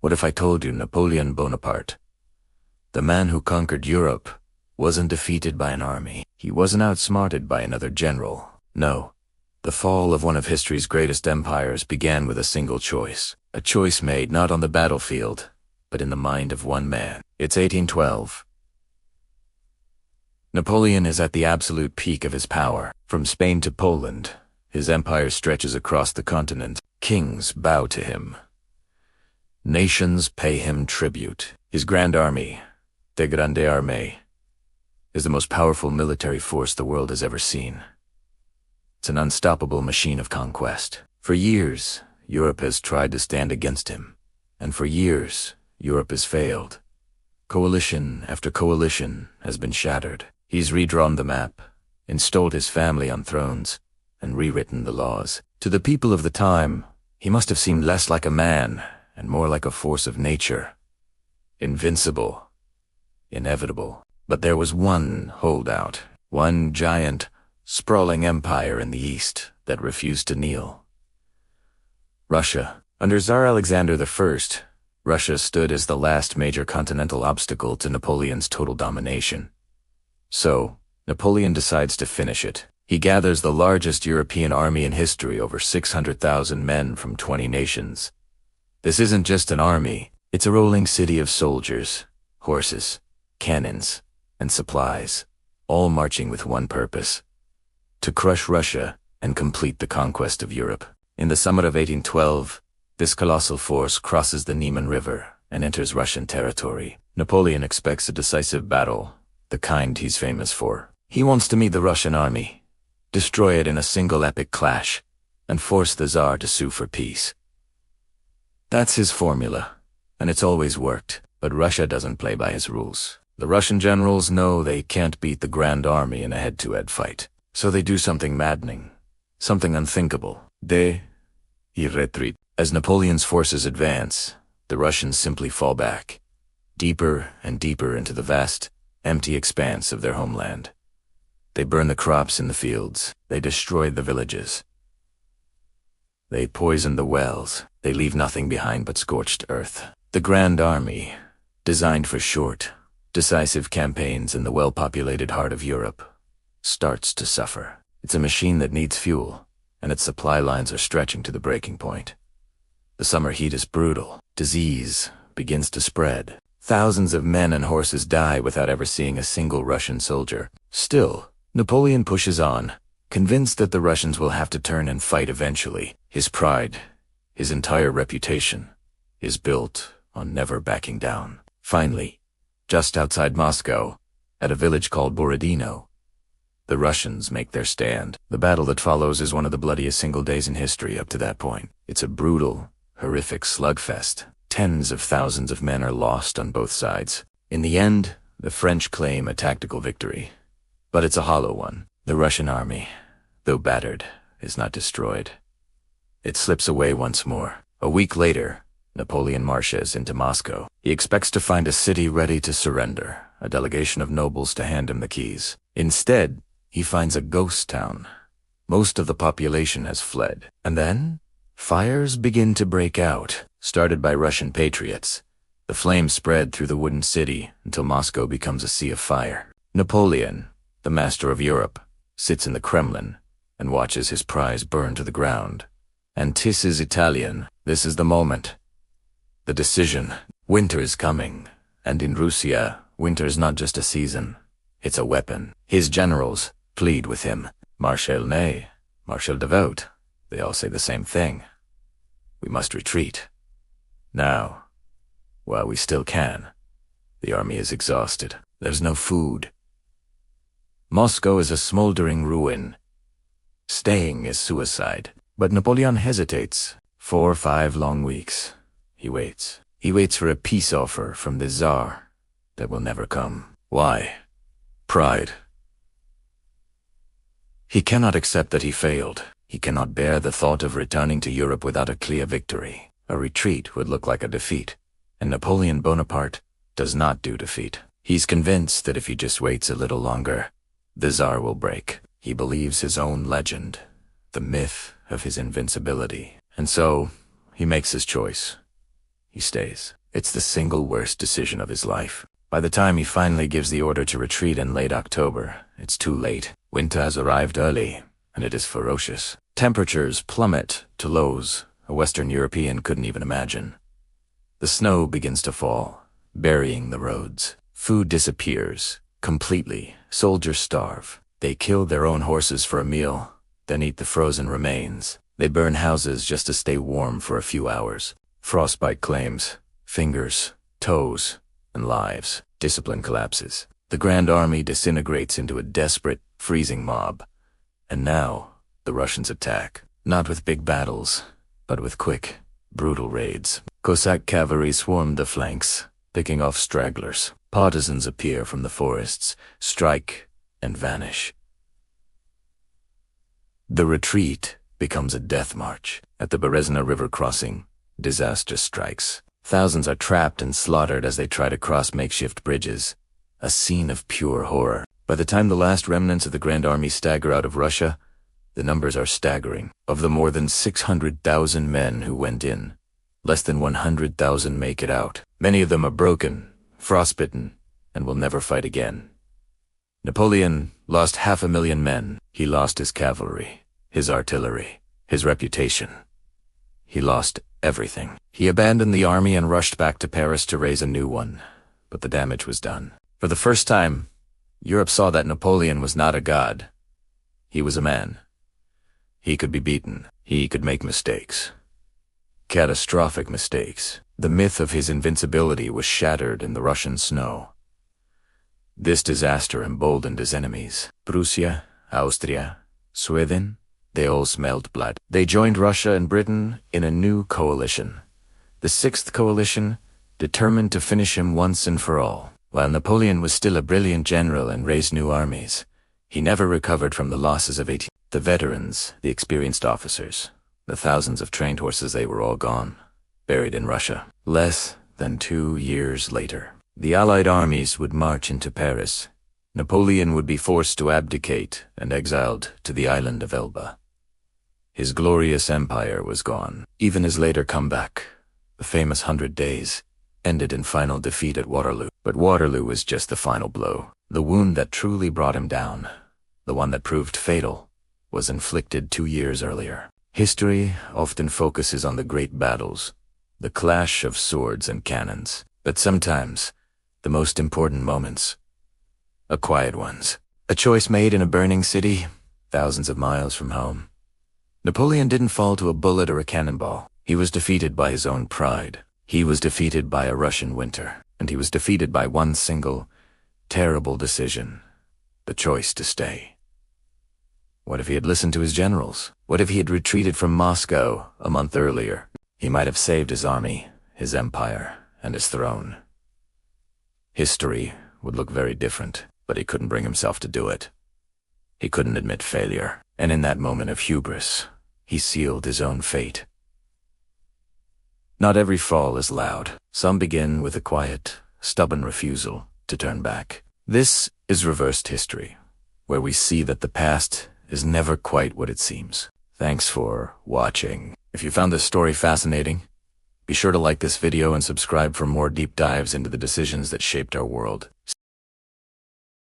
What if I told you Napoleon Bonaparte, the man who conquered Europe, wasn't defeated by an army? He wasn't outsmarted by another general. No. The fall of one of history's greatest empires began with a single choice. A choice made not on the battlefield, but in the mind of one man. It's 1812. Napoleon is at the absolute peak of his power. From Spain to Poland, his empire stretches across the continent. Kings bow to him. Nations pay him tribute. His grand army, the Grande Armée, is the most powerful military force the world has ever seen. It's an unstoppable machine of conquest. For years, Europe has tried to stand against him. And for years, Europe has failed. Coalition after coalition has been shattered. He's redrawn the map, installed his family on thrones, and rewritten the laws. To the people of the time, he must have seemed less like a man and more like a force of nature. Invincible. Inevitable. But there was one holdout, one giant, sprawling empire in the East that refused to kneel. Russia. Under Tsar Alexander I, Russia stood as the last major continental obstacle to Napoleon's total domination. So, Napoleon decides to finish it. He gathers the largest European army in history, over 600,000 men from 20 nations. This isn't just an army, it's a rolling city of soldiers, horses, cannons, and supplies, all marching with one purpose: to crush Russia and complete the conquest of Europe. In the summer of 1812, this colossal force crosses the Niemen River and enters Russian territory. Napoleon expects a decisive battle, the kind he's famous for. He wants to meet the Russian army, destroy it in a single epic clash, and force the Tsar to sue for peace. That's his formula, and it's always worked. But Russia doesn't play by his rules. The Russian generals know they can't beat the Grand Army in a head-to-head fight, so they do something maddening, something unthinkable. They retreat. As Napoleon's forces advance, the Russians simply fall back, deeper and deeper into the vast, empty expanse of their homeland. They burn the crops in the fields. They destroy the villages. They poison the wells. They leave nothing behind but scorched earth. The Grand Army, designed for short, decisive campaigns in the well-populated heart of Europe, starts to suffer. It's a machine that needs fuel, and its supply lines are stretching to the breaking point. The summer heat is brutal. Disease begins to spread. Thousands of men and horses die without ever seeing a single Russian soldier. Still, Napoleon pushes on, convinced that the Russians will have to turn and fight eventually. His pride, his entire reputation, is built on never backing down. Finally, just outside Moscow, at a village called Borodino, the Russians make their stand. The battle that follows is one of the bloodiest single days in history up to that point. It's a brutal, horrific slugfest. Tens of thousands of men are lost on both sides. In the end, the French claim a tactical victory. But it's a hollow one. The Russian army, though battered, is not destroyed. It slips away once more. A week later, Napoleon marches into Moscow. He expects to find a city ready to surrender, a delegation of nobles to hand him the keys. Instead, he finds a ghost town. Most of the population has fled. And then, fires begin to break out, started by Russian patriots. The flames spread through the wooden city until Moscow becomes a sea of fire. Napoleon, the master of Europe, sits in the Kremlin and watches his prize burn to the ground. And "'Tis is Italian. This is the moment. The decision. Winter is coming. And in Russia, winter is not just a season. It's a weapon. His generals plead with him. Marshal Ney, Marshal Devout, they all say the same thing. We must retreat. Now, while we still can. The army is exhausted. There's no food. Moscow is a smoldering ruin. Staying is suicide. But Napoleon hesitates. 4 or 5 long weeks. He waits. He waits for a peace offer from the Tsar that will never come. Why? Pride. He cannot accept that he failed. He cannot bear the thought of returning to Europe without a clear victory. A retreat would look like a defeat. And Napoleon Bonaparte does not do defeat. He's convinced that if he just waits a little longer, the Tsar will break. He believes his own legend, the myth of his invincibility. And so, he makes his choice. he stays. It's the single worst decision of his life. By the time he finally gives the order to retreat in late October, it's too late. Winter has arrived early, and it is ferocious. Temperatures plummet to lows a Western European couldn't even imagine. The snow begins to fall, burying the roads. Food disappears completely. Soldiers starve. They kill their own horses for a meal, then eat the frozen remains. They burn houses just to stay warm for a few hours. Frostbite claims fingers, toes, and lives. Discipline collapses. The Grand Army disintegrates into a desperate, freezing mob. And now, the Russians attack. Not with big battles, but with quick, brutal raids. Cossack cavalry swarm the flanks, picking off stragglers. Partisans appear from the forests, strike, and vanish. The retreat becomes a death march. At the Berezina River crossing, disaster strikes. Thousands are trapped and slaughtered as they try to cross makeshift bridges. A scene of pure horror. By the time the last remnants of the Grand Army stagger out of Russia, the numbers are staggering. Of the more than 600,000 men who went in, less than 100,000 make it out. Many of them are broken, frostbitten, and will never fight again. Napoleon lost 500,000 men. He lost his cavalry, his artillery, his reputation. He lost everything. He abandoned the army and rushed back to Paris to raise a new one, but the damage was done. For the first time, Europe saw that Napoleon was not a god. He was a man. He could be beaten. He could make mistakes. Catastrophic mistakes. The myth of his invincibility was shattered in the Russian snow. This disaster emboldened his enemies. Prussia, Austria, Sweden, they all smelled blood. They joined Russia and Britain in a new coalition. The Sixth Coalition, determined to finish him once and for all. While Napoleon was still a brilliant general and raised new armies, he never recovered from the losses of 18. The veterans, the experienced officers, the thousands of trained horses, they were all gone, buried in Russia. Less than 2 years later, the Allied armies would march into Paris. Napoleon would be forced to abdicate and exiled to the island of Elba. His glorious empire was gone. Even his later comeback, the famous 100 Days, ended in final defeat at Waterloo. But Waterloo was just the final blow. The wound that truly brought him down, the one that proved fatal, was inflicted 2 years earlier. History often focuses on the great battles, the clash of swords and cannons, but sometimes the most important moments are quiet ones. A choice made in a burning city, thousands of miles from home. Napoleon didn't fall to a bullet or a cannonball. He was defeated by his own pride. He was defeated by a Russian winter, and he was defeated by one single, terrible decision, the choice to stay. What if he had listened to his generals? What if he had retreated from Moscow a month earlier? He might have saved his army, his empire, and his throne. History would look very different, but he couldn't bring himself to do it. He couldn't admit failure, and in that moment of hubris, he sealed his own fate. Not every fall is loud. Some begin with a quiet, stubborn refusal to turn back. This is reversed history, where we see that the past is never quite what it seems. Thanks for watching. If you found this story fascinating, be sure to like this video and subscribe for more deep dives into the decisions that shaped our world.